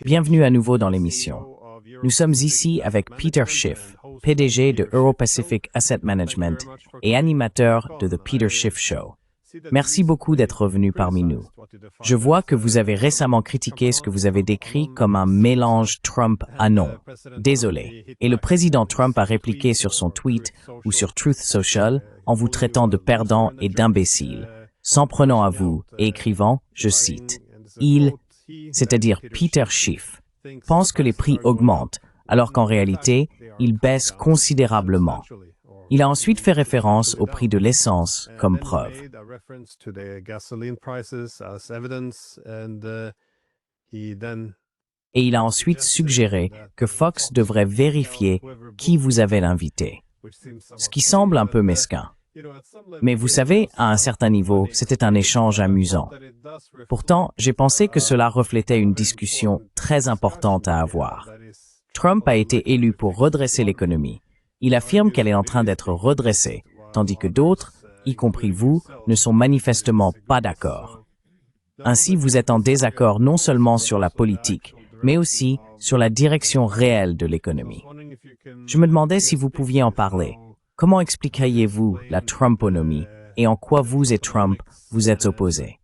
Bienvenue à nouveau dans l'émission. Nous sommes ici avec Peter Schiff, PDG de Euro-Pacific Asset Management et animateur de The Peter Schiff Show. Merci beaucoup d'être revenu parmi nous. Je vois que vous avez récemment critiqué ce que vous avez décrit comme un mélange Trump-Anon. Désolé. Et le président Trump a répliqué sur son tweet ou sur Truth Social en vous traitant de perdant et d'imbécile, s'en prenant à vous et écrivant, je cite, « Il, c'est-à-dire Peter Schiff, pense que les prix augmentent, alors qu'en réalité, ils baissent considérablement. » Il a ensuite fait référence au prix de l'essence comme preuve. Et il a ensuite suggéré que Fox devrait vérifier qui vous avait invité, ce qui semble un peu mesquin. Mais vous savez, à un certain niveau, c'était un échange amusant. Pourtant, j'ai pensé que cela reflétait une discussion très importante à avoir. Trump a été élu pour redresser l'économie. Il affirme qu'elle est en train d'être redressée, tandis que d'autres, y compris vous, ne sont manifestement pas d'accord. Ainsi, vous êtes en désaccord non seulement sur la politique, mais aussi sur la direction réelle de l'économie. Je me demandais si vous pouviez en parler. Comment expliqueriez-vous la Trumponomie et en quoi vous et Trump vous êtes opposés?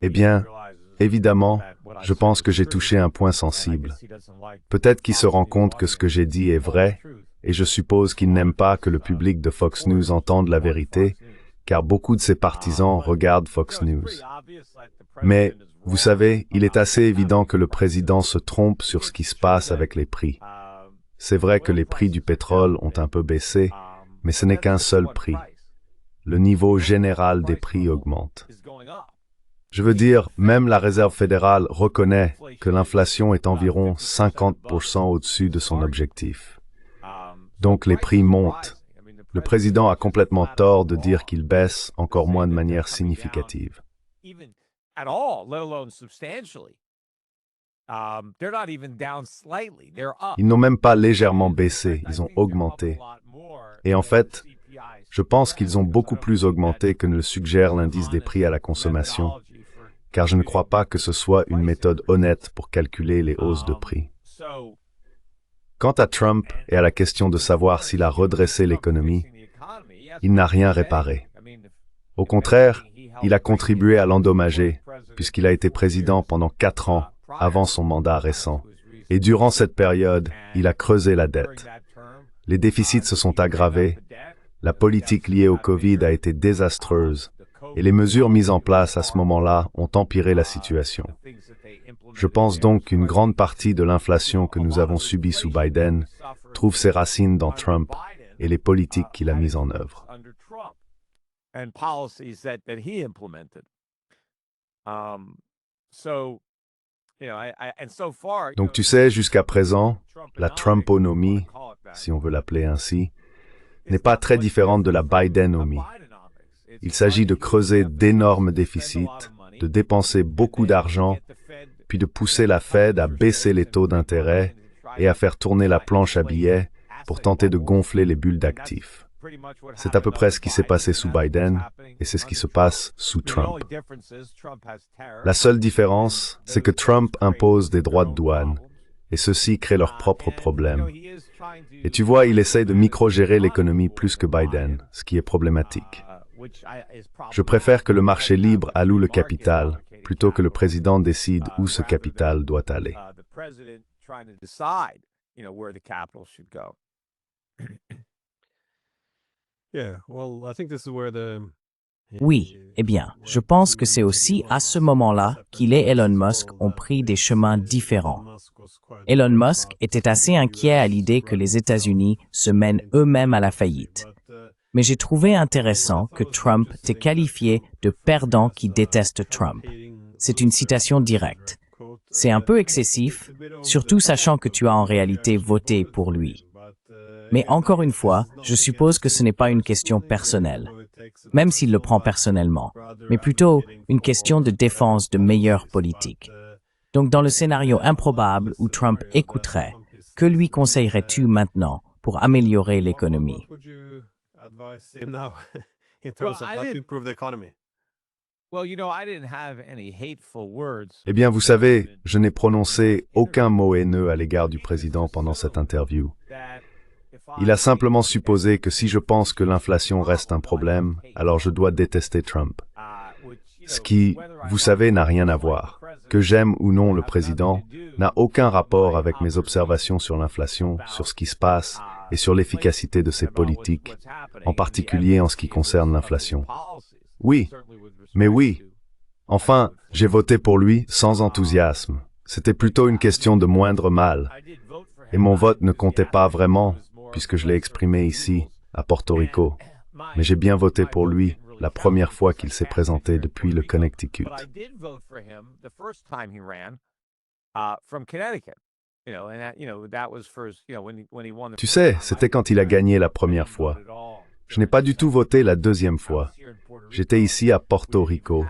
Eh bien, évidemment, je pense que j'ai touché un point sensible. Peut-être qu'il se rend compte que ce que j'ai dit est vrai, et je suppose qu'il n'aime pas que le public de Fox News entende la vérité, car beaucoup de ses partisans regardent Fox News. Mais, vous savez, il est assez évident que le président se trompe sur ce qui se passe avec les prix. C'est vrai que les prix du pétrole ont un peu baissé, mais ce n'est qu'un seul prix. Le niveau général des prix augmente. Je veux dire, même la Réserve fédérale reconnaît que l'inflation est environ 50% au-dessus de son objectif. Donc les prix montent. Le président a complètement tort de dire qu'ils baissent, encore moins de manière significative. Ils n'ont même pas légèrement baissé, ils ont augmenté. Et en fait, je pense qu'ils ont beaucoup plus augmenté que ne le suggère l'indice des prix à la consommation, car je ne crois pas que ce soit une méthode honnête pour calculer les hausses de prix. Quant à Trump et à la question de savoir s'il a redressé l'économie, il n'a rien réparé. Au contraire, il a contribué à l'endommager, puisqu'il a été président pendant 4 ans avant son mandat récent. Et durant cette période, il a creusé la dette. Les déficits se sont aggravés, la politique liée au Covid a été désastreuse, et les mesures mises en place à ce moment-là ont empiré la situation. Je pense donc qu'une grande partie de l'inflation que nous avons subie sous Biden trouve ses racines dans Trump et les politiques qu'il a mises en œuvre. Donc tu sais, jusqu'à présent, la Trumponomie, si on veut l'appeler ainsi, n'est pas très différente de la Bidenomie. Il s'agit de creuser d'énormes déficits, de dépenser beaucoup d'argent, puis de pousser la Fed à baisser les taux d'intérêt et à faire tourner la planche à billets pour tenter de gonfler les bulles d'actifs. C'est à peu près ce qui s'est passé sous Biden et c'est ce qui se passe sous Trump. La seule différence, c'est que Trump impose des droits de douane et ceux-ci créent leurs propres problèmes. Et tu vois, il essaye de micro-gérer l'économie plus que Biden, ce qui est problématique. Je préfère que le marché libre alloue le capital, plutôt que le président décide où ce capital doit aller. Oui, eh bien, je pense que c'est aussi à ce moment-là qu'il et Elon Musk ont pris des chemins différents. Elon Musk était assez inquiet à l'idée que les États-Unis se mènent eux-mêmes à la faillite. Mais j'ai trouvé intéressant que Trump t'ait qualifié de perdant qui déteste Trump. C'est une citation directe. C'est un peu excessif, surtout sachant que tu as en réalité voté pour lui. Mais encore une fois, je suppose que ce n'est pas une question personnelle, même s'il le prend personnellement, mais plutôt une question de défense de meilleure politique. Donc dans le scénario improbable où Trump écouterait, que lui conseillerais-tu maintenant pour améliorer l'économie? advice him now in Well, terms of I how to didn't. improve the economy? Well, I didn't have any hateful words. Eh bien, vous savez, je n'ai prononcé aucun mot haineux à l'égard du président pendant cette interview. Il a simplement supposé que si je pense que l'inflation reste un problème, alors je dois détester Trump. Ce qui, vous savez, n'a rien à voir. Que j'aime ou non le président n'a aucun rapport avec mes observations sur l'inflation, sur ce qui se passe et sur l'efficacité de ses politiques, en particulier en ce qui concerne l'inflation. Oui, mais oui. Enfin, j'ai voté pour lui sans enthousiasme. C'était plutôt une question de moindre mal. Et mon vote ne comptait pas vraiment, puisque je l'ai exprimé ici, à Porto Rico. Mais j'ai bien voté pour lui la première fois qu'il s'est présenté depuis le Connecticut. Tu sais, c'était quand il a gagné la première fois. Je n'ai pas du tout voté la deuxième fois. J'étais ici à Porto Rico,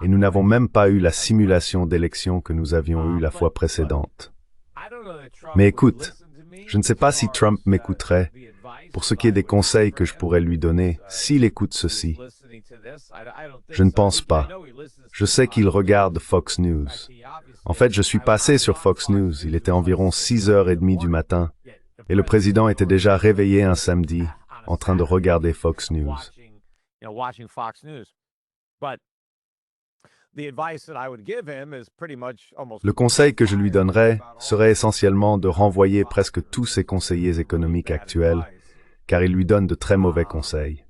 et nous n'avons même pas eu la simulation d'élection que nous avions eue la fois précédente. Mais écoute, je ne sais pas si Trump m'écouterait pour ce qui est des conseils que je pourrais lui donner s'il écoute ceci. Je ne pense pas. Je sais qu'il regarde Fox News. En fait, je suis passé sur Fox News, il était environ 6h30 du matin, et le président était déjà réveillé un samedi, en train de regarder Fox News. Le conseil que je lui donnerais serait essentiellement de renvoyer presque tous ses conseillers économiques actuels, car ils lui donnent de très mauvais conseils.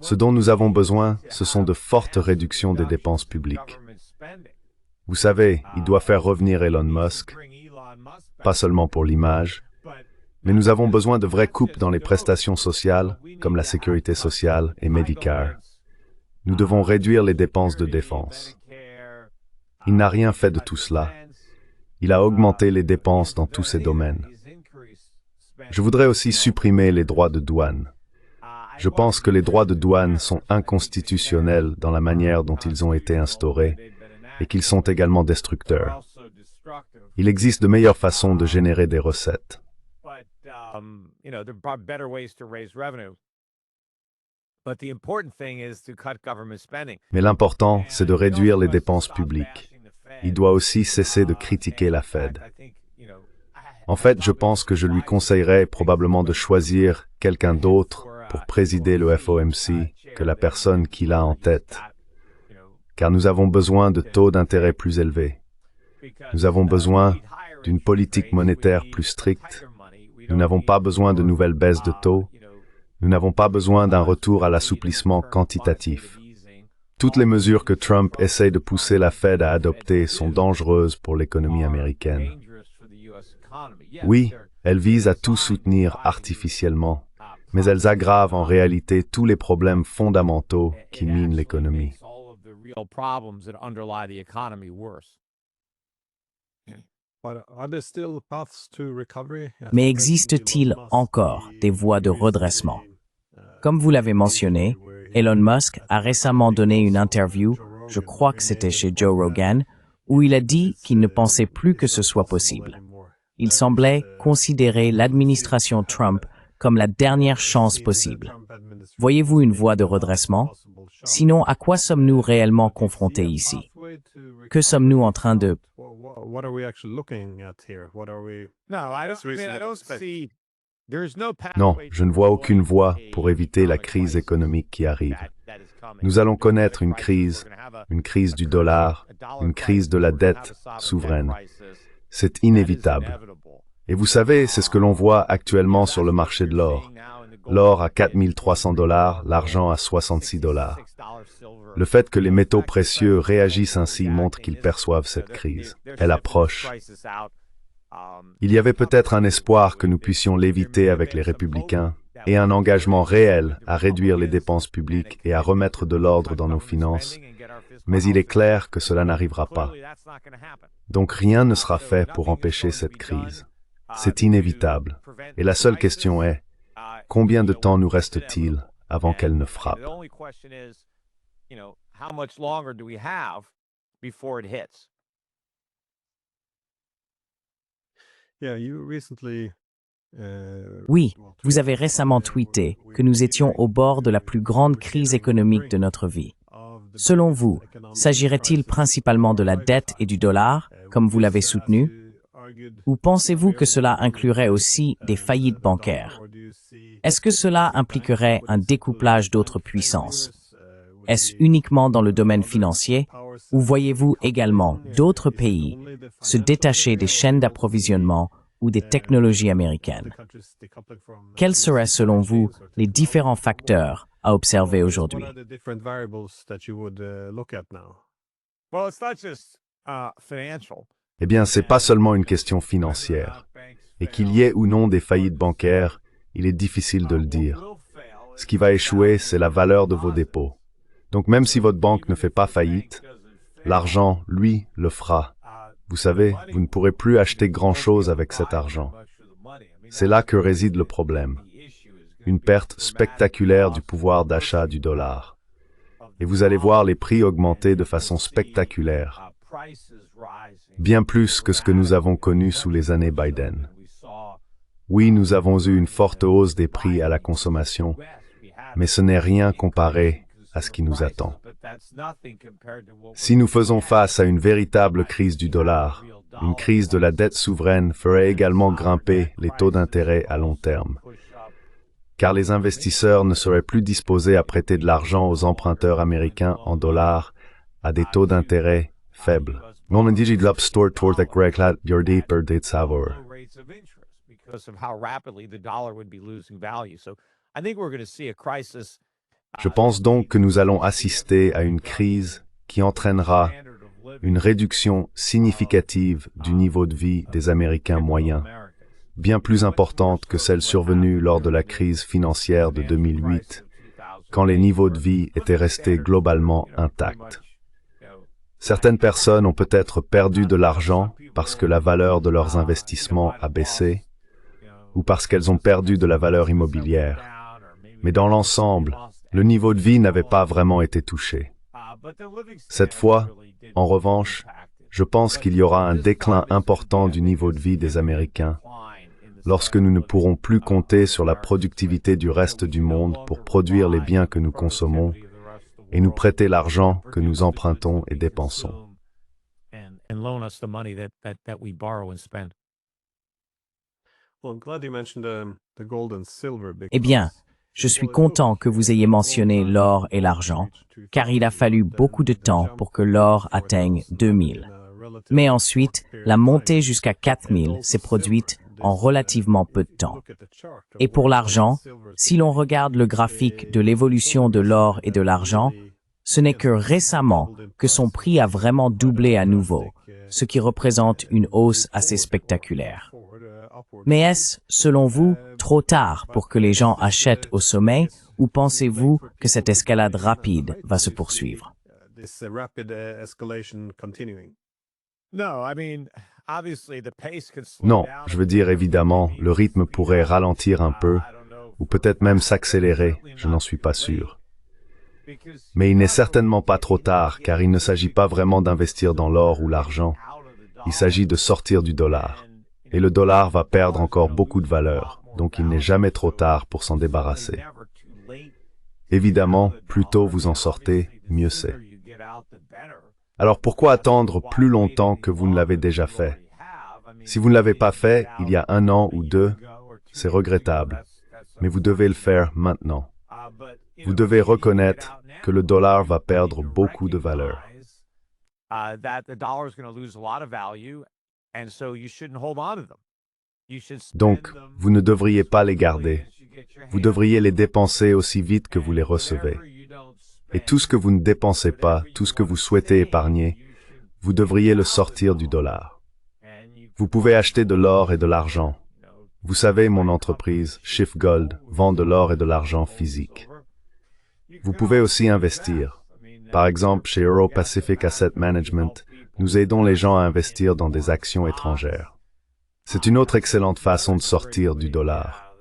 Ce dont nous avons besoin, ce sont de fortes réductions des dépenses publiques. Vous savez, il doit faire revenir Elon Musk, pas seulement pour l'image, mais nous avons besoin de vraies coupes dans les prestations sociales, comme la sécurité sociale et Medicare. Nous devons réduire les dépenses de défense. Il n'a rien fait de tout cela. Il a augmenté les dépenses dans tous ces domaines. Je voudrais aussi supprimer les droits de douane. Je pense que les droits de douane sont inconstitutionnels dans la manière dont ils ont été instaurés et qu'ils sont également destructeurs. Il existe de meilleures façons de générer des recettes. Mais l'important, c'est de réduire les dépenses publiques. Il doit aussi cesser de critiquer la Fed. En fait, je pense que je lui conseillerais probablement de choisir quelqu'un d'autre pour présider le FOMC que la personne qu'il a en tête. Car nous avons besoin de taux d'intérêt plus élevés. Nous avons besoin d'une politique monétaire plus stricte. Nous n'avons pas besoin de nouvelles baisses de taux. Nous n'avons pas besoin d'un retour à l'assouplissement quantitatif. Toutes les mesures que Trump essaie de pousser la Fed à adopter sont dangereuses pour l'économie américaine. Oui, elles visent à tout soutenir artificiellement, mais elles aggravent en réalité tous les problèmes fondamentaux qui minent l'économie. Mais existe-t-il encore des voies de redressement? Comme vous l'avez mentionné, Elon Musk a récemment donné une interview, je crois que c'était chez Joe Rogan, où il a dit qu'il ne pensait plus que ce soit possible. Il semblait considérer l'administration Trump comme la dernière chance possible. Voyez-vous une voie de redressement? Sinon, à quoi sommes-nous réellement confrontés ici? Que sommes-nous en train de... Non, je ne vois aucune voie pour éviter la crise économique qui arrive. Nous allons connaître une crise du dollar, une crise de la dette souveraine. C'est inévitable. Et vous savez, c'est ce que l'on voit actuellement sur le marché de l'or. L'or à 4 300 $, l'argent à 66 $. Le fait que les métaux précieux réagissent ainsi montre qu'ils perçoivent cette crise. Elle approche. Il y avait peut-être un espoir que nous puissions l'éviter avec les républicains et un engagement réel à réduire les dépenses publiques et à remettre de l'ordre dans nos finances, mais il est clair que cela n'arrivera pas. Donc rien ne sera fait pour empêcher cette crise. C'est inévitable. Et la seule question est, combien de temps nous reste-t-il avant qu'elle ne frappe? Yeah, you recently Oui, vous avez récemment tweeté que nous étions au bord de la plus grande crise économique de notre vie. Selon vous, s'agirait-il principalement de la dette et du dollar, comme vous l'avez soutenu, ou pensez-vous que cela inclurait aussi des faillites bancaires? Est-ce que cela impliquerait un découplage d'autres puissances? Est-ce uniquement dans le domaine financier, ou voyez-vous également d'autres pays se détacher des chaînes d'approvisionnement ou des technologies américaines? Quels seraient selon vous les différents facteurs à observer aujourd'hui? Well, it's not just financial. Eh bien, c'est pas seulement une question financière. Et qu'il y ait ou non des faillites bancaires, il est difficile de le dire. Ce qui va échouer, c'est la valeur de vos dépôts. Donc même si votre banque ne fait pas faillite, l'argent, lui, le fera. Vous savez, vous ne pourrez plus acheter grand-chose avec cet argent. C'est là que réside le problème. Une perte spectaculaire du pouvoir d'achat du dollar. Et vous allez voir les prix augmenter de façon spectaculaire. Bien plus que ce que nous avons connu sous les années Biden. Oui, nous avons eu une forte hausse des prix à la consommation, mais ce n'est rien comparé à ce qui nous attend. Si nous faisons face à une véritable crise du dollar, une crise de la dette souveraine ferait également grimper les taux d'intérêt à long terme, car les investisseurs ne seraient plus disposés à prêter de l'argent aux emprunteurs américains en dollars à des taux d'intérêt faibles. Je pense donc que nous allons assister à une crise qui entraînera une réduction significative du niveau de vie des Américains moyens, bien plus importante que celle survenue lors de la crise financière de 2008, quand les niveaux de vie étaient restés globalement intacts. Certaines personnes ont peut-être perdu de l'argent parce que la valeur de leurs investissements a baissé, ou parce qu'elles ont perdu de la valeur immobilière. Mais dans l'ensemble, le niveau de vie n'avait pas vraiment été touché. Cette fois, en revanche, je pense qu'il y aura un déclin important du niveau de vie des Américains lorsque nous ne pourrons plus compter sur la productivité du reste du monde pour produire les biens que nous consommons et nous prêter l'argent que nous empruntons et dépensons. Eh bien, je suis content que vous ayez mentionné l'or et l'argent, car il a fallu beaucoup de temps pour que l'or atteigne 2000. Mais ensuite, la montée jusqu'à 4000 s'est produite en relativement peu de temps. Et pour l'argent, si l'on regarde le graphique de l'évolution de l'or et de l'argent, ce n'est que récemment que son prix a vraiment doublé à nouveau, ce qui représente une hausse assez spectaculaire. Mais est-ce, selon vous, trop tard pour que les gens achètent au sommet, ou pensez-vous que cette escalade rapide va se poursuivre? Non, je veux dire évidemment, le rythme pourrait ralentir un peu, ou peut-être même s'accélérer, je n'en suis pas sûr. Mais il n'est certainement pas trop tard, car il ne s'agit pas vraiment d'investir dans l'or ou l'argent. Il s'agit de sortir du dollar. Et le dollar va perdre encore beaucoup de valeur, donc il n'est jamais trop tard pour s'en débarrasser. Évidemment, plus tôt vous en sortez, mieux c'est. Alors pourquoi attendre plus longtemps que vous ne l'avez déjà fait? Si vous ne l'avez pas fait il y a 1 an ou 2, c'est regrettable, mais vous devez le faire maintenant. Vous devez reconnaître que le dollar va perdre beaucoup de valeur. Donc, vous ne devriez pas les garder. Vous devriez les dépenser aussi vite que vous les recevez. Et tout ce que vous ne dépensez pas, tout ce que vous souhaitez épargner, vous devriez le sortir du dollar. Vous pouvez acheter de l'or et de l'argent. Vous savez, mon entreprise, Shift Gold, vend de l'or et de l'argent physique. Vous pouvez aussi investir. Par exemple, chez Euro Pacific Asset Management, nous aidons les gens à investir dans des actions étrangères. C'est une autre excellente façon de sortir du dollar.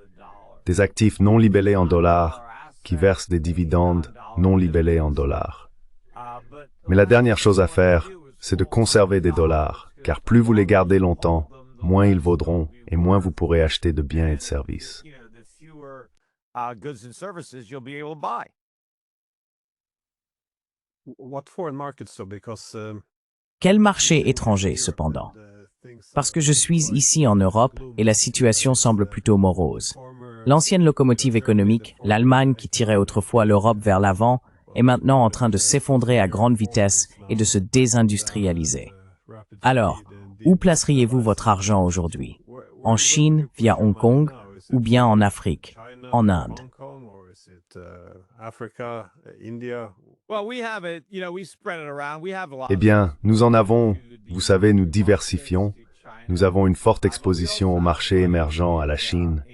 Des actifs non libellés en dollars qui versent des dividendes non libellés en dollars. Mais la dernière chose à faire, c'est de conserver des dollars, car plus vous les gardez longtemps, moins ils vaudront et moins vous pourrez acheter de biens et de services. Goods and services you'll be able to buy. What foreign markets though? Because Quel marché étranger, cependant? Parce que je suis ici en Europe et la situation semble plutôt morose. L'ancienne locomotive économique, l'Allemagne qui tirait autrefois l'Europe vers l'avant, est maintenant en train de s'effondrer à grande vitesse et de se désindustrialiser. Alors, où placeriez-vous votre argent aujourd'hui? En Chine, via Hong Kong, ou bien en Afrique, en Inde? Africa, India. Well, we have it, we spread it around. We have a lot. Eh bien, nous en avons, vous savez, nous diversifions. Nous avons une forte exposition au marché émergent à la Chine,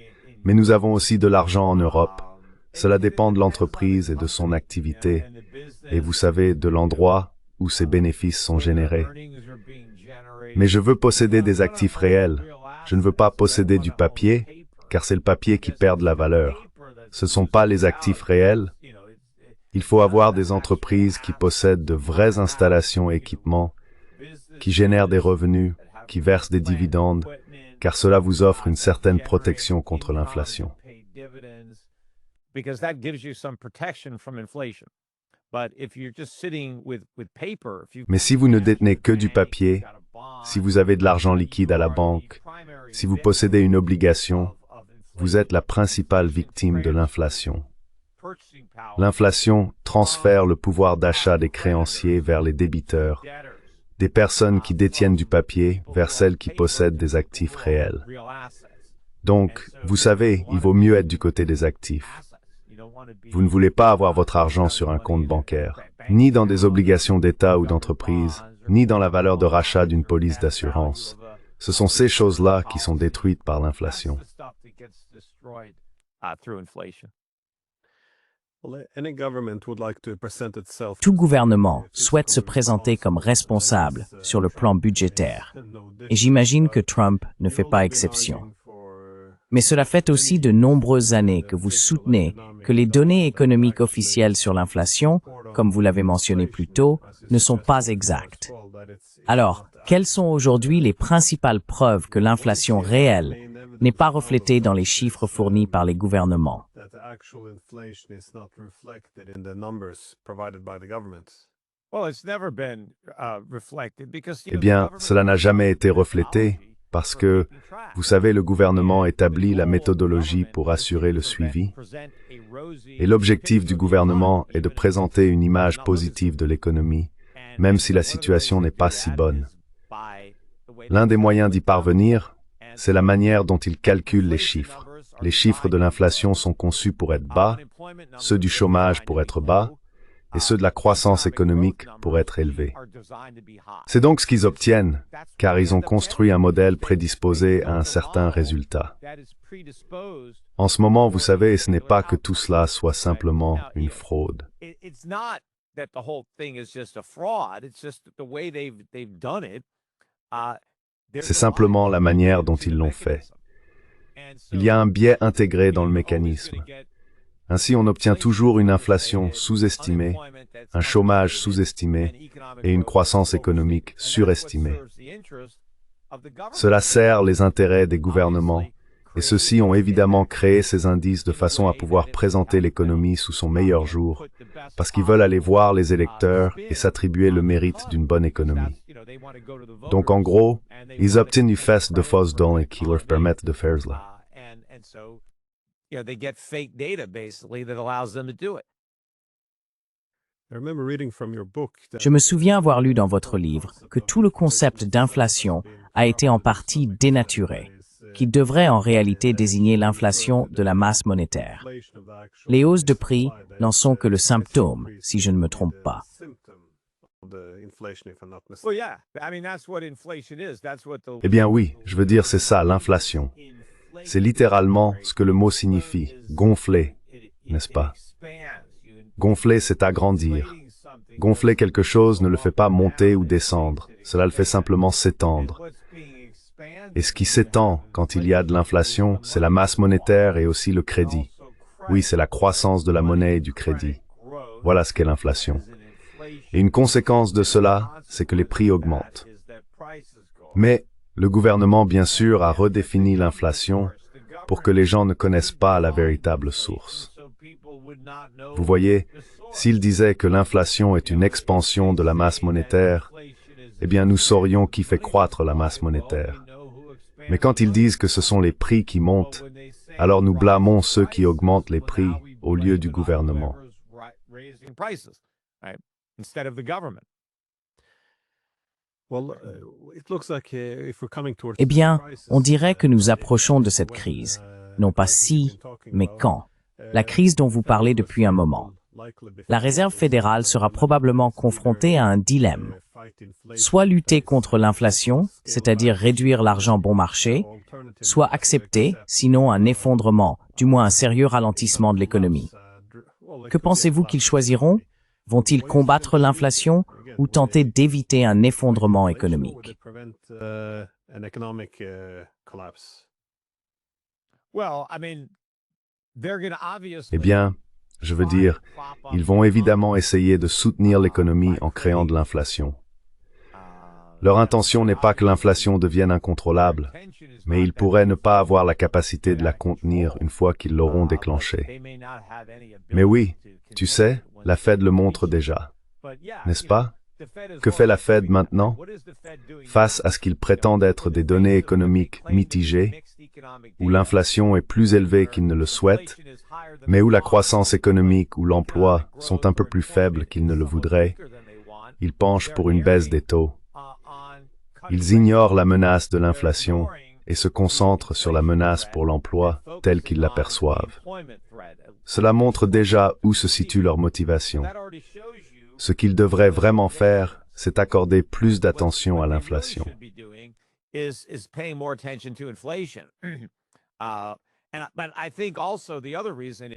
mais nous avons aussi de l'argent en Europe. Cela dépend de l'entreprise et de son activité, et vous savez, de l'endroit où ses bénéfices sont générés. Mais je veux posséder des actifs réels. Je ne veux pas posséder du papier, car c'est le papier qui perd de la valeur. Ce ne sont pas les actifs réels. Il faut avoir des entreprises qui possèdent de vraies installations et équipements, qui génèrent des revenus, qui versent des dividendes, car cela vous offre une certaine protection contre l'inflation. Mais si vous ne détenez que du papier, si vous avez de l'argent liquide à la banque, si vous possédez une obligation, vous êtes la principale victime de l'inflation. L'inflation transfère le pouvoir d'achat des créanciers vers les débiteurs, des personnes qui détiennent du papier vers celles qui possèdent des actifs réels. Donc, vous savez, il vaut mieux être du côté des actifs. Vous ne voulez pas avoir votre argent sur un compte bancaire, ni dans des obligations d'État ou d'entreprise, ni dans la valeur de rachat d'une police d'assurance. Ce sont ces choses-là qui sont détruites par l'inflation. Tout gouvernement souhaite se présenter comme responsable sur le plan budgétaire, et j'imagine que Trump ne fait pas exception. Mais cela fait aussi de nombreuses années que vous soutenez que les données économiques officielles sur l'inflation, comme vous l'avez mentionné plus tôt, ne sont pas exactes. Alors, quelles sont aujourd'hui les principales preuves que l'inflation réelle n'est pas reflétée dans les chiffres fournis par les gouvernements? Eh bien, cela n'a jamais été reflété parce que, vous savez, le gouvernement établit la méthodologie pour assurer le suivi. Et l'objectif du gouvernement est de présenter une image positive de l'économie, même si la situation n'est pas si bonne. L'un des moyens d'y parvenir, c'est la manière dont il calcule les chiffres. Les chiffres de l'inflation sont conçus pour être bas, ceux du chômage pour être bas, et ceux de la croissance économique pour être élevés. C'est donc ce qu'ils obtiennent, car ils ont construit un modèle prédisposé à un certain résultat. En ce moment, vous savez, ce n'est pas que tout cela soit simplement une fraude. C'est simplement la manière dont ils l'ont fait. Il y a un biais intégré dans le mécanisme. Ainsi, on obtient toujours une inflation sous-estimée, un chômage sous-estimé et une croissance économique surestimée. Cela sert les intérêts des gouvernements, et ceux-ci ont évidemment créé ces indices de façon à pouvoir présenter l'économie sous son meilleur jour, parce qu'ils veulent aller voir les électeurs et s'attribuer le mérite d'une bonne économie. Donc en gros, ils obtiennent du fait de fausses données qui leur permettent de faire cela. They get fake data basically that allows them to do it. Je me souviens avoir lu dans votre livre que tout le concept d'inflation a été en partie dénaturé, qui devrait en réalité désigner l'inflation de la masse monétaire. Les hausses de prix n'en sont que le symptôme, si je ne me trompe pas. Eh bien oui, je veux dire c'est ça, l'inflation. C'est littéralement ce que le mot signifie, gonfler, n'est-ce pas? Gonfler, c'est agrandir. Gonfler quelque chose ne le fait pas monter ou descendre, cela le fait simplement s'étendre. Et ce qui s'étend quand il y a de l'inflation, c'est la masse monétaire et aussi le crédit. Oui, c'est la croissance de la monnaie et du crédit. Voilà ce qu'est l'inflation. Et une conséquence de cela, c'est que les prix augmentent. Mais Le gouvernement, bien sûr, a redéfini l'inflation pour que les gens ne connaissent pas la véritable source. Vous voyez, s'il disait que l'inflation est une expansion de la masse monétaire, eh bien nous saurions qui fait croître la masse monétaire. Mais quand ils disent que ce sont les prix qui montent, alors nous blâmons ceux qui augmentent les prix au lieu du gouvernement. Eh bien, on dirait que nous approchons de cette crise, non pas si, mais quand. La crise dont vous parlez depuis un moment. La Réserve fédérale sera probablement confrontée à un dilemme. Soit lutter contre l'inflation, c'est-à-dire réduire l'argent bon marché, soit accepter, sinon un effondrement, du moins un sérieux ralentissement de l'économie. Que pensez-vous qu'ils choisiront? Vont-ils combattre l'inflation ou tenter d'éviter un effondrement économique? Eh bien, je veux dire, ils vont évidemment essayer de soutenir l'économie en créant de l'inflation. Leur intention n'est pas que l'inflation devienne incontrôlable, mais ils pourraient ne pas avoir la capacité de la contenir une fois qu'ils l'auront déclenchée. Mais oui, tu sais, la Fed le montre déjà, n'est-ce pas? Que fait la Fed maintenant? Face à ce qu'ils prétendent être des données économiques mitigées, où l'inflation est plus élevée qu'ils ne le souhaitent, mais où la croissance économique ou l'emploi sont un peu plus faibles qu'ils ne le voudraient, ils penchent pour une baisse des taux. Ils ignorent la menace de l'inflation et se concentrent sur la menace pour l'emploi telle qu'ils l'aperçoivent. Cela montre déjà où se situe leur motivation. Ce qu'ils devraient vraiment faire, c'est accorder plus d'attention à l'inflation. Mais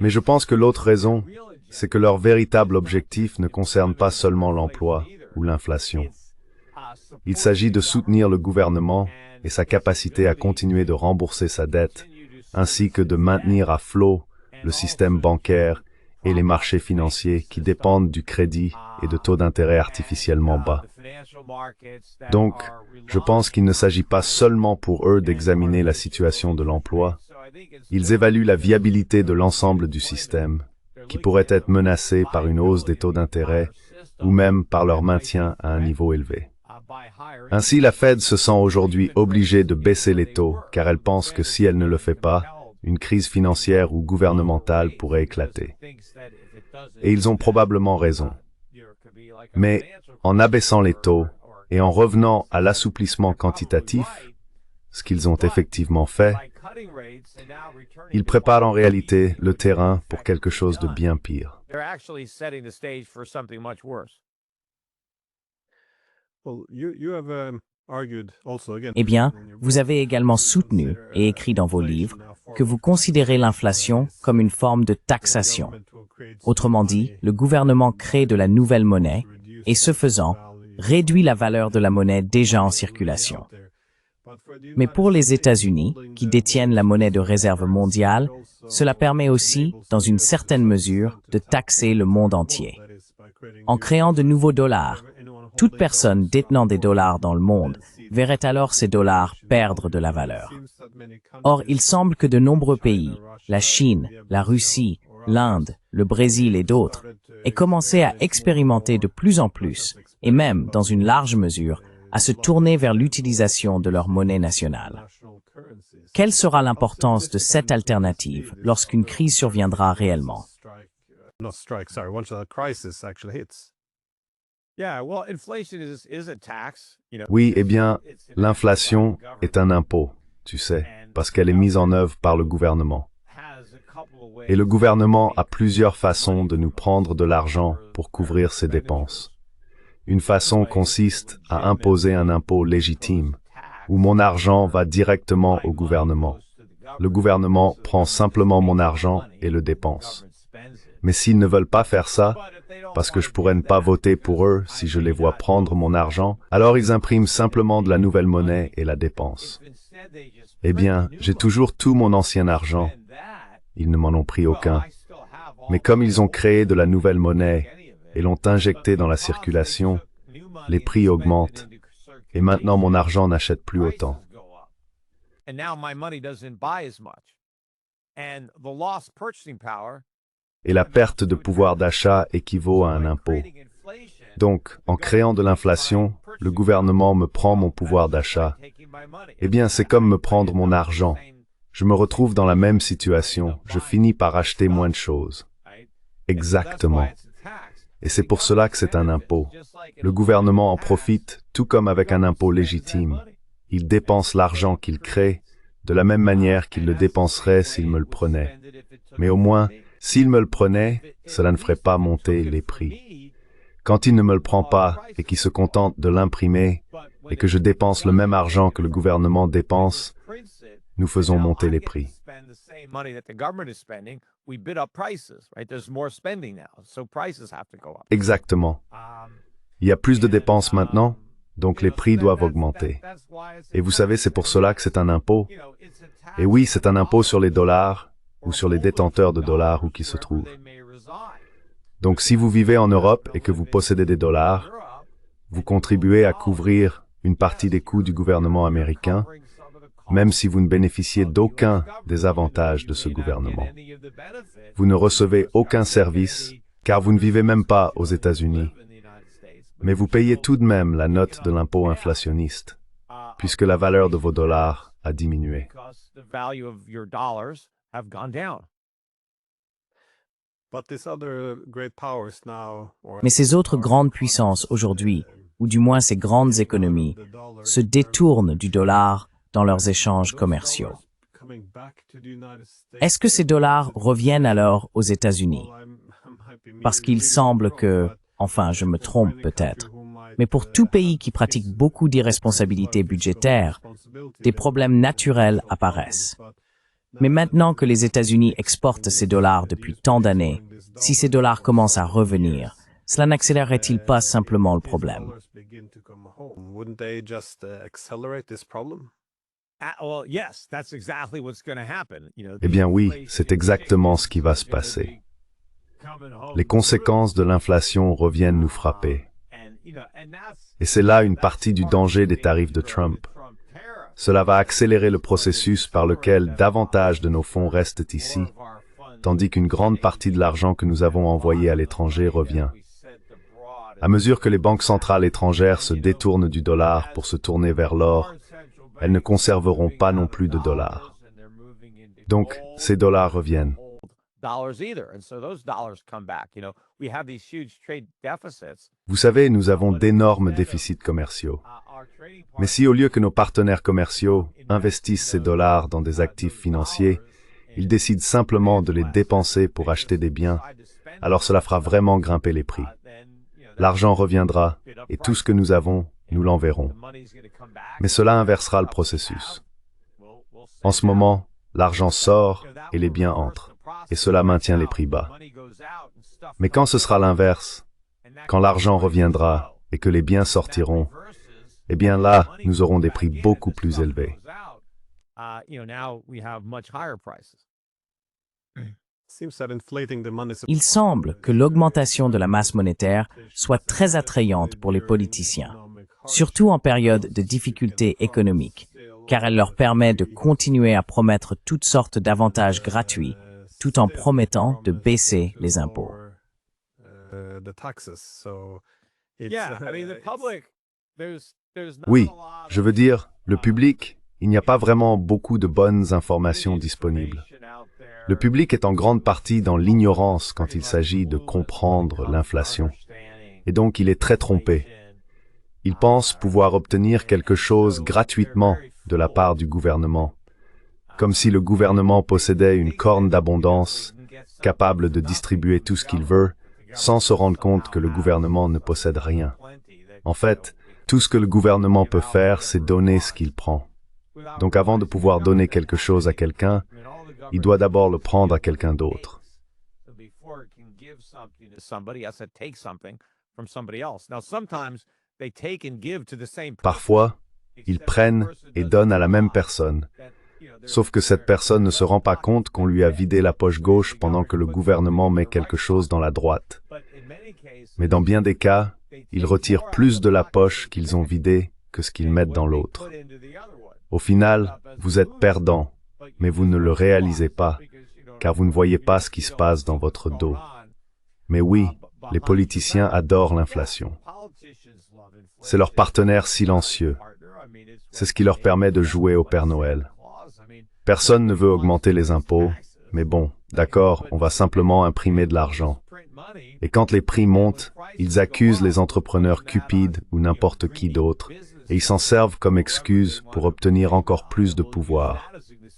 je pense que l'autre raison, c'est que leur véritable objectif ne concerne pas seulement l'emploi ou l'inflation. Il s'agit de soutenir le gouvernement et sa capacité à continuer de rembourser sa dette, ainsi que de maintenir à flot le système bancaire et les marchés financiers qui dépendent du crédit et de taux d'intérêt artificiellement bas. Donc, je pense qu'il ne s'agit pas seulement pour eux d'examiner la situation de l'emploi, ils évaluent la viabilité de l'ensemble du système, qui pourrait être menacé par une hausse des taux d'intérêt ou même par leur maintien à un niveau élevé. Ainsi, la Fed se sent aujourd'hui obligée de baisser les taux, car elle pense que si elle ne le fait pas, une crise financière ou gouvernementale pourrait éclater. Et ils ont probablement raison. Mais en abaissant les taux et en revenant à l'assouplissement quantitatif, ce qu'ils ont effectivement fait, ils préparent en réalité le terrain pour quelque chose de bien pire. Eh bien, vous avez également soutenu et écrit dans vos livres que vous considérez l'inflation comme une forme de taxation. Autrement dit, le gouvernement crée de la nouvelle monnaie et, ce faisant, réduit la valeur de la monnaie déjà en circulation. Mais pour les États-Unis, qui détiennent la monnaie de réserve mondiale, cela permet aussi, dans une certaine mesure, de taxer le monde entier. En créant de nouveaux dollars, toute personne détenant des dollars dans le monde verrait alors ces dollars perdre de la valeur. Or, il semble que de nombreux pays, la Chine, la Russie, l'Inde, le Brésil et d'autres, aient commencé à expérimenter de plus en plus, et même, dans une large mesure, à se tourner vers l'utilisation de leur monnaie nationale. Quelle sera l'importance de cette alternative lorsqu'une crise surviendra réellement? Oui, eh bien, l'inflation est un impôt, tu sais, parce qu'elle est mise en œuvre par le gouvernement. Et le gouvernement a plusieurs façons de nous prendre de l'argent pour couvrir ses dépenses. Une façon consiste à imposer un impôt légitime, où mon argent va directement au gouvernement. Le gouvernement prend simplement mon argent et le dépense. Mais s'ils ne veulent pas faire ça, parce que je pourrais ne pas voter pour eux si je les vois prendre mon argent, alors ils impriment simplement de la nouvelle monnaie et la dépensent. Eh bien, j'ai toujours tout mon ancien argent. Ils ne m'en ont pris aucun. Mais comme ils ont créé de la nouvelle monnaie et l'ont injectée dans la circulation, les prix augmentent. Et maintenant mon argent n'achète plus autant. and now my money doesn't buy as much. And the lost purchasing power. Et la perte de pouvoir d'achat équivaut à un impôt. Donc, en créant de l'inflation, le gouvernement me prend mon pouvoir d'achat. Eh bien, c'est comme me prendre mon argent. Je me retrouve dans la même situation. Je finis par acheter moins de choses. Exactement. Et c'est pour cela que c'est un impôt. Le gouvernement en profite, tout comme avec un impôt légitime. Il dépense l'argent qu'il crée, de la même manière qu'il le dépenserait s'il me le prenait. Mais au moins, s'il me le prenait, cela ne ferait pas monter les prix. Quand il ne me le prend pas et qu'il se contente de l'imprimer et que je dépense le même argent que le gouvernement dépense, nous faisons monter les prix. Exactement. Il y a plus de dépenses maintenant, donc les prix doivent augmenter. Et vous savez, c'est pour cela que c'est un impôt. Et oui, c'est un impôt sur les dollars, ou sur les détenteurs de dollars où qu'ils se trouvent. Donc si vous vivez en Europe et que vous possédez des dollars, vous contribuez à couvrir une partie des coûts du gouvernement américain, même si vous ne bénéficiez d'aucun des avantages de ce gouvernement. Vous ne recevez aucun service, car vous ne vivez même pas aux États-Unis. Mais vous payez tout de même la note de l'impôt inflationniste, puisque la valeur de vos dollars a diminué. Mais ces autres grandes puissances aujourd'hui, ou du moins ces grandes économies, se détournent du dollar dans leurs échanges commerciaux. Est-ce que ces dollars reviennent alors aux États-Unis? Parce qu'il semble que, enfin je me trompe peut-être, mais pour tout pays qui pratique beaucoup d'irresponsabilité budgétaire, des problèmes naturels apparaissent. Mais maintenant que les États-Unis exportent ces dollars depuis tant d'années, si ces dollars commencent à revenir, cela n'accélérerait-il pas simplement le problème? Eh bien oui, c'est exactement ce qui va se passer. Les conséquences de l'inflation reviennent nous frapper. Et c'est là une partie du danger des tarifs de Trump. Cela va accélérer le processus par lequel davantage de nos fonds restent ici, tandis qu'une grande partie de l'argent que nous avons envoyé à l'étranger revient. À mesure que les banques centrales étrangères se détournent du dollar pour se tourner vers l'or, elles ne conserveront pas non plus de dollars. Donc, ces dollars reviennent. Vous savez, nous avons d'énormes déficits commerciaux. Mais si au lieu que nos partenaires commerciaux investissent ces dollars dans des actifs financiers, ils décident simplement de les dépenser pour acheter des biens, alors cela fera vraiment grimper les prix. L'argent reviendra, et tout ce que nous avons, nous l'enverrons. Mais cela inversera le processus. En ce moment, l'argent sort et les biens entrent, et cela maintient les prix bas. Mais quand ce sera l'inverse, quand l'argent reviendra et que les biens sortiront, eh bien là, nous aurons des prix beaucoup plus élevés. Il semble que l'augmentation de la masse monétaire soit très attrayante pour les politiciens, surtout en période de difficultés économiques, car elle leur permet de continuer à promettre toutes sortes d'avantages gratuits, tout en promettant de baisser les impôts. Oui, je veux dire, le public, il n'y a pas vraiment beaucoup de bonnes informations disponibles. Le public est en grande partie dans l'ignorance quand il s'agit de comprendre l'inflation. Et donc il est très trompé. Il pense pouvoir obtenir quelque chose gratuitement de la part du gouvernement, comme si le gouvernement possédait une corne d'abondance, capable de distribuer tout ce qu'il veut, sans se rendre compte que le gouvernement ne possède rien. En fait, tout ce que le gouvernement peut faire, c'est donner ce qu'il prend. Donc avant de pouvoir donner quelque chose à quelqu'un, il doit d'abord le prendre à quelqu'un d'autre. Parfois, ils prennent et donnent à la même personne, sauf que cette personne ne se rend pas compte qu'on lui a vidé la poche gauche pendant que le gouvernement met quelque chose dans la droite. Mais dans bien des cas, ils retirent plus de la poche qu'ils ont vidée que ce qu'ils mettent dans l'autre. Au final, vous êtes perdant, mais vous ne le réalisez pas, car vous ne voyez pas ce qui se passe dans votre dos. Mais oui, les politiciens adorent l'inflation. C'est leur partenaire silencieux. C'est ce qui leur permet de jouer au Père Noël. Personne ne veut augmenter les impôts, mais bon, d'accord, on va simplement imprimer de l'argent. Et quand les prix montent, ils accusent les entrepreneurs cupides ou n'importe qui d'autre, et ils s'en servent comme excuse pour obtenir encore plus de pouvoir,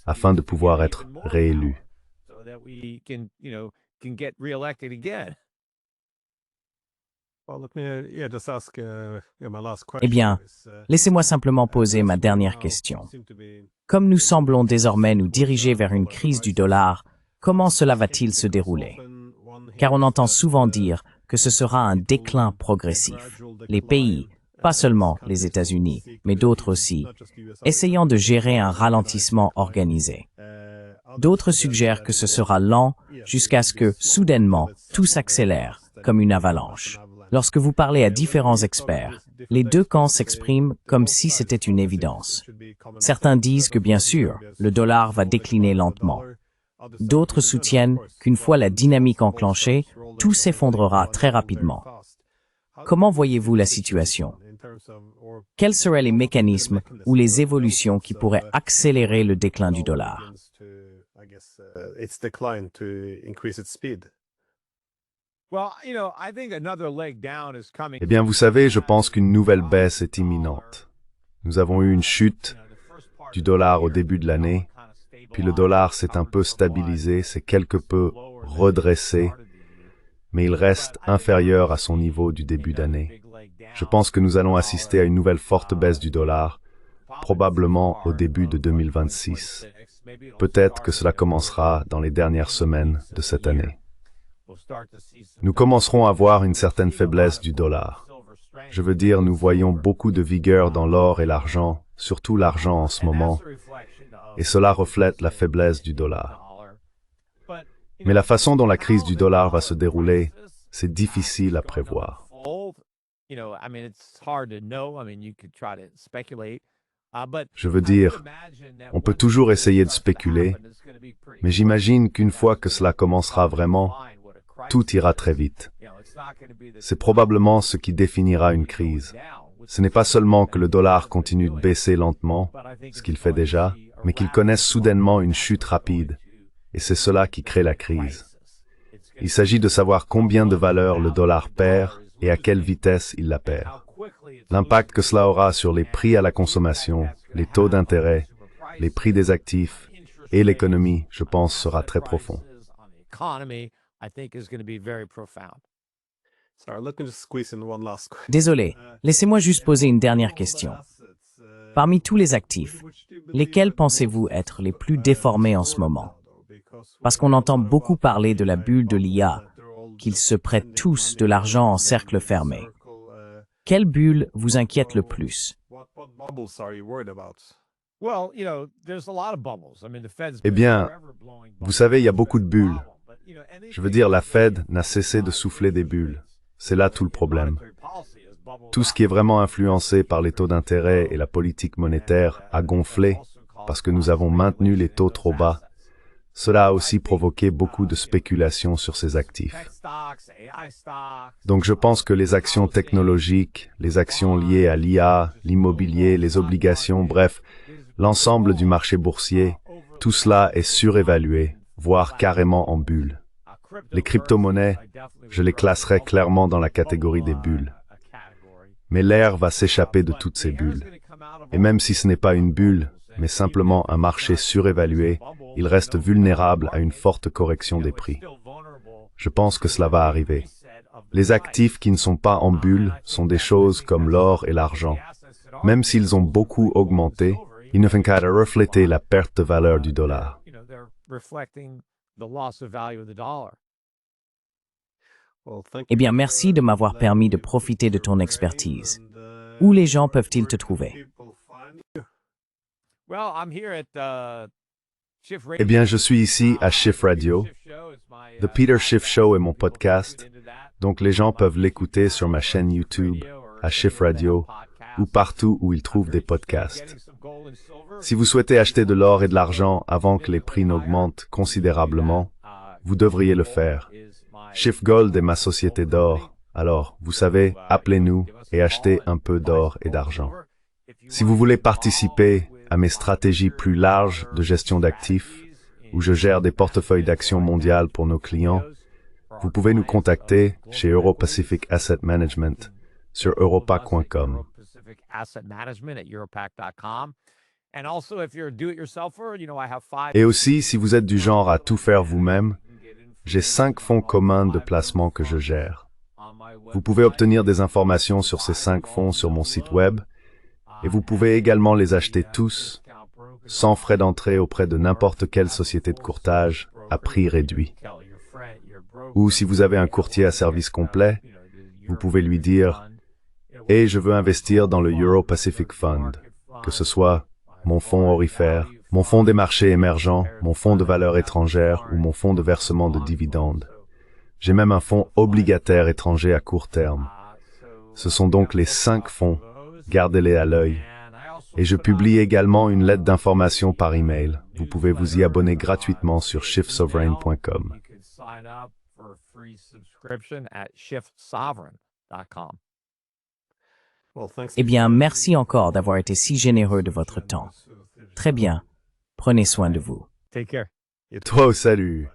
afin de pouvoir être réélus. Eh bien, laissez-moi simplement poser ma dernière question. Comme nous semblons désormais nous diriger vers une crise du dollar, comment cela va-t-il se dérouler? Car on entend souvent dire que ce sera un déclin progressif. Les pays, pas seulement les États-Unis, mais d'autres aussi, essayant de gérer un ralentissement organisé. D'autres suggèrent que ce sera lent jusqu'à ce que, soudainement, tout s'accélère, comme une avalanche. Lorsque vous parlez à différents experts, les deux camps s'expriment comme si c'était une évidence. Certains disent que, bien sûr, le dollar va décliner lentement. D'autres soutiennent qu'une fois la dynamique enclenchée, tout s'effondrera très rapidement. Comment voyez-vous la situation? Quels seraient les mécanismes ou les évolutions qui pourraient accélérer le déclin du dollar? Eh bien, vous savez, je pense qu'une nouvelle baisse est imminente. Nous avons eu une chute du dollar au début de l'année, puis le dollar s'est un peu stabilisé, s'est quelque peu redressé, mais il reste inférieur à son niveau du début d'année. Je pense que nous allons assister à une nouvelle forte baisse du dollar, probablement au début de 2026. Peut-être que cela commencera dans les dernières semaines de cette année. Nous commencerons à voir une certaine faiblesse du dollar. Je veux dire, nous voyons beaucoup de vigueur dans l'or et l'argent, surtout l'argent en ce moment, et cela reflète la faiblesse du dollar. Mais la façon dont la crise du dollar va se dérouler, c'est difficile à prévoir. Je veux dire, on peut toujours essayer de spéculer, mais j'imagine qu'une fois que cela commencera vraiment, tout ira très vite. C'est probablement ce qui définira une crise. Ce n'est pas seulement que le dollar continue de baisser lentement, ce qu'il fait déjà, mais qu'il connaisse soudainement une chute rapide. Et c'est cela qui crée la crise. Il s'agit de savoir combien de valeur le dollar perd et à quelle vitesse il la perd. L'impact que cela aura sur les prix à la consommation, les taux d'intérêt, les prix des actifs et l'économie, je pense, sera très profond. Désolé, laissez-moi juste poser une dernière question. Parmi tous les actifs, lesquels pensez-vous être les plus déformés en ce moment? Parce qu'on entend beaucoup parler de la bulle de l'IA, qu'ils se prêtent tous de l'argent en cercle fermé. Quelle bulle vous inquiète le plus? Eh bien, vous savez, il y a beaucoup de bulles. Je veux dire, la Fed n'a cessé de souffler des bulles. C'est là tout le problème. Tout ce qui est vraiment influencé par les taux d'intérêt et la politique monétaire a gonflé parce que nous avons maintenu les taux trop bas. Cela a aussi provoqué beaucoup de spéculation sur ces actifs. Donc je pense que les actions technologiques, les actions liées à l'IA, l'immobilier, les obligations, bref, l'ensemble du marché boursier, tout cela est surévalué, voire carrément en bulle. Les crypto-monnaies, je les classerais clairement dans la catégorie des bulles. Mais l'air va s'échapper de toutes ces bulles. Et même si ce n'est pas une bulle, mais simplement un marché surévalué, il reste vulnérable à une forte correction des prix. Je pense que cela va arriver. Les actifs qui ne sont pas en bulle sont des choses comme l'or et l'argent. Même s'ils ont beaucoup augmenté, ils ne font qu'à refléter la perte de valeur du dollar. Eh bien, merci de m'avoir permis de profiter de ton expertise. Où les gens peuvent-ils te trouver? Eh bien, je suis ici à Schiff Radio. The Peter Schiff Show est mon podcast, donc les gens peuvent l'écouter sur ma chaîne YouTube à Schiff Radio ou partout où ils trouvent des podcasts. Si vous souhaitez acheter de l'or et de l'argent avant que les prix n'augmentent considérablement, vous devriez le faire. Shift Gold est ma société d'or. Alors, vous savez, appelez-nous et achetez un peu d'or et d'argent. Si vous voulez participer à mes stratégies plus larges de gestion d'actifs, où je gère des portefeuilles d'actions mondiales pour nos clients, vous pouvez nous contacter chez Euro-Pacific Asset Management sur europa.com. Et aussi, si vous êtes du genre à tout faire vous-même, j'ai 5 fonds communs de placement que je gère. Vous pouvez obtenir des informations sur ces 5 fonds sur mon site web, et vous pouvez également les acheter tous, sans frais d'entrée auprès de n'importe quelle société de courtage, à prix réduit. Ou si vous avez un courtier à service complet, vous pouvez lui dire « Et je veux investir dans le Euro-Pacific Fund », que ce soit mon fonds aurifère, mon fonds des marchés émergents, mon fonds de valeurs étrangères ou mon fonds de versement de dividendes. J'ai même un fonds obligataire étranger à court terme. Ce sont donc les 5 fonds, gardez-les à l'œil. Et je publie également une lettre d'information par email. Vous pouvez vous y abonner gratuitement sur shiftsovereign.com. Eh bien, merci encore d'avoir été si généreux de votre temps. Très bien. Prenez soin de vous. Take care. Toi, salut!